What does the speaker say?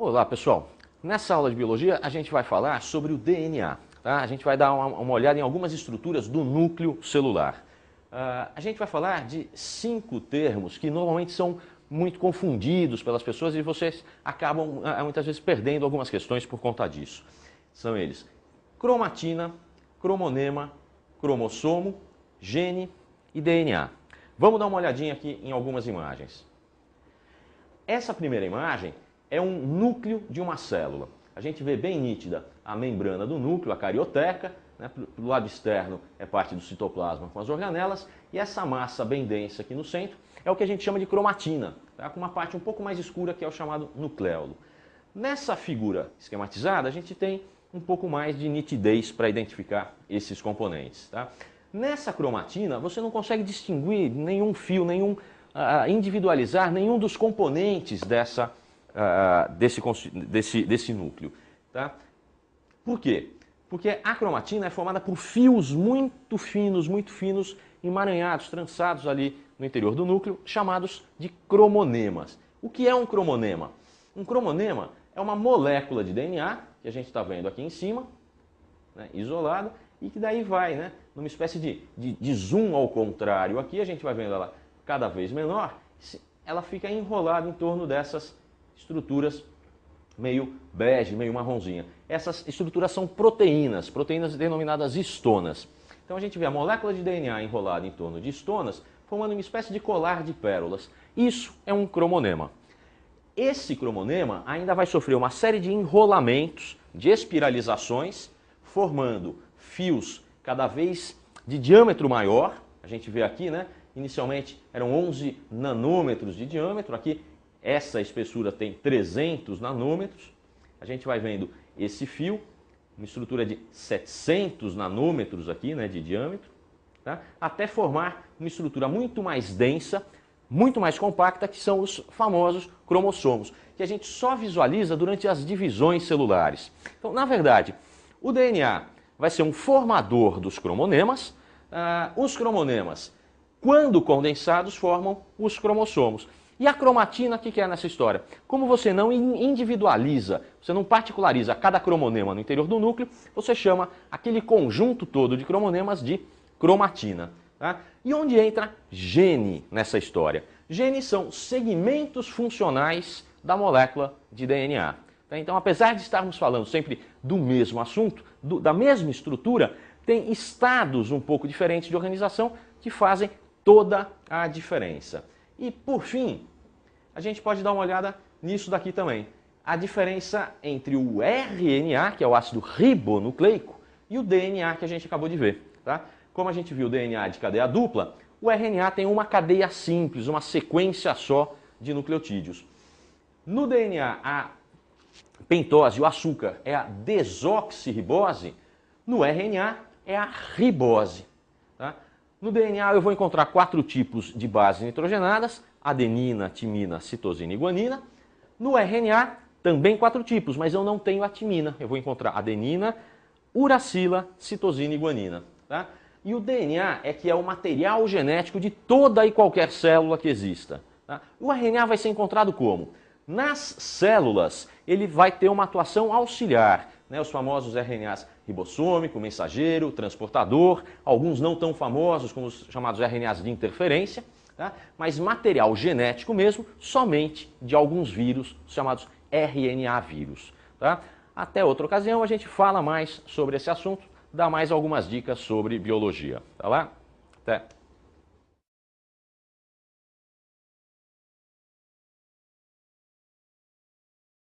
Olá, pessoal. Nessa aula de biologia a gente vai falar sobre o DNA. Tá? A gente vai dar uma olhada em algumas estruturas do núcleo celular. A gente vai falar de 5 termos que normalmente são muito confundidos pelas pessoas e vocês acabam muitas vezes perdendo algumas questões por conta disso. São eles: cromatina, cromonema, cromossomo, gene e DNA. Vamos dar uma olhadinha aqui em algumas imagens. Essa primeira imagem é um núcleo de uma célula. A gente vê bem nítida a membrana do núcleo, a carioteca, né? Pro lado externo é parte do citoplasma com as organelas, e essa massa bem densa aqui no centro é o que a gente chama de cromatina, tá? Com uma parte um pouco mais escura que é o chamado nucleolo. Nessa figura esquematizada a gente tem um pouco mais de nitidez para identificar esses componentes, tá? Nessa cromatina você não consegue distinguir nenhum fio, individualizar nenhum dos componentes desse núcleo. Tá? Por quê? Porque a cromatina é formada por fios muito finos, emaranhados, trançados ali no interior do núcleo, chamados de cromonemas. O que é um cromonema? Um cromonema é uma molécula de DNA, que a gente está vendo aqui em cima, né, isolado, e que daí vai, né, numa espécie de zoom ao contrário. Aqui a gente vai vendo ela cada vez menor, ela fica enrolada em torno dessas estruturas meio bege, meio marronzinha. Essas estruturas são proteínas denominadas histonas. Então a gente vê a molécula de DNA enrolada em torno de histonas, formando uma espécie de colar de pérolas. Isso é um cromonema. Esse cromonema ainda vai sofrer uma série de enrolamentos, de espiralizações, formando fios cada vez de diâmetro maior. A gente vê aqui, né? Inicialmente eram 11 nanômetros de diâmetro, aqui essa espessura tem 300 nanômetros. A gente vai vendo esse fio, uma estrutura de 700 nanômetros aqui, né, de diâmetro, tá? Até formar uma estrutura muito mais densa, muito mais compacta, que são os famosos cromossomos, que a gente só visualiza durante as divisões celulares. Então, na verdade, o DNA vai ser um formador dos cromonemas. Os cromonemas, quando condensados, formam os cromossomos. E a cromatina, o que é nessa história? Como você não individualiza, você não particulariza cada cromonema no interior do núcleo, você chama aquele conjunto todo de cromonemas de cromatina. Tá? E onde entra gene nessa história? Genes são segmentos funcionais da molécula de DNA. Tá? Então, apesar de estarmos falando sempre do mesmo assunto, da mesma estrutura, tem estados um pouco diferentes de organização que fazem toda a diferença. E, por fim, a gente pode dar uma olhada nisso daqui também. A diferença entre o RNA, que é o ácido ribonucleico, e o DNA que a gente acabou de ver. Tá? Como a gente viu o DNA de cadeia dupla, o RNA tem uma cadeia simples, uma sequência só de nucleotídeos. No DNA, a pentose, o açúcar, é a desoxirribose. No RNA, é a ribose. Tá? No DNA eu vou encontrar 4 tipos de bases nitrogenadas: adenina, timina, citosina e guanina. No RNA também 4 tipos, mas eu não tenho a timina. Eu vou encontrar adenina, uracila, citosina e guanina. Tá? E o DNA é que é o material genético de toda e qualquer célula que exista. Tá? O RNA vai ser encontrado como? Nas células ele vai ter uma atuação auxiliar, né? Os famosos RNAs ribossômico, mensageiro, transportador, alguns não tão famosos como os chamados RNAs de interferência, tá? Mas material genético mesmo, somente de alguns vírus chamados RNA vírus. Tá? Até outra ocasião a gente fala mais sobre esse assunto, dá mais algumas dicas sobre biologia. Tá lá? Até!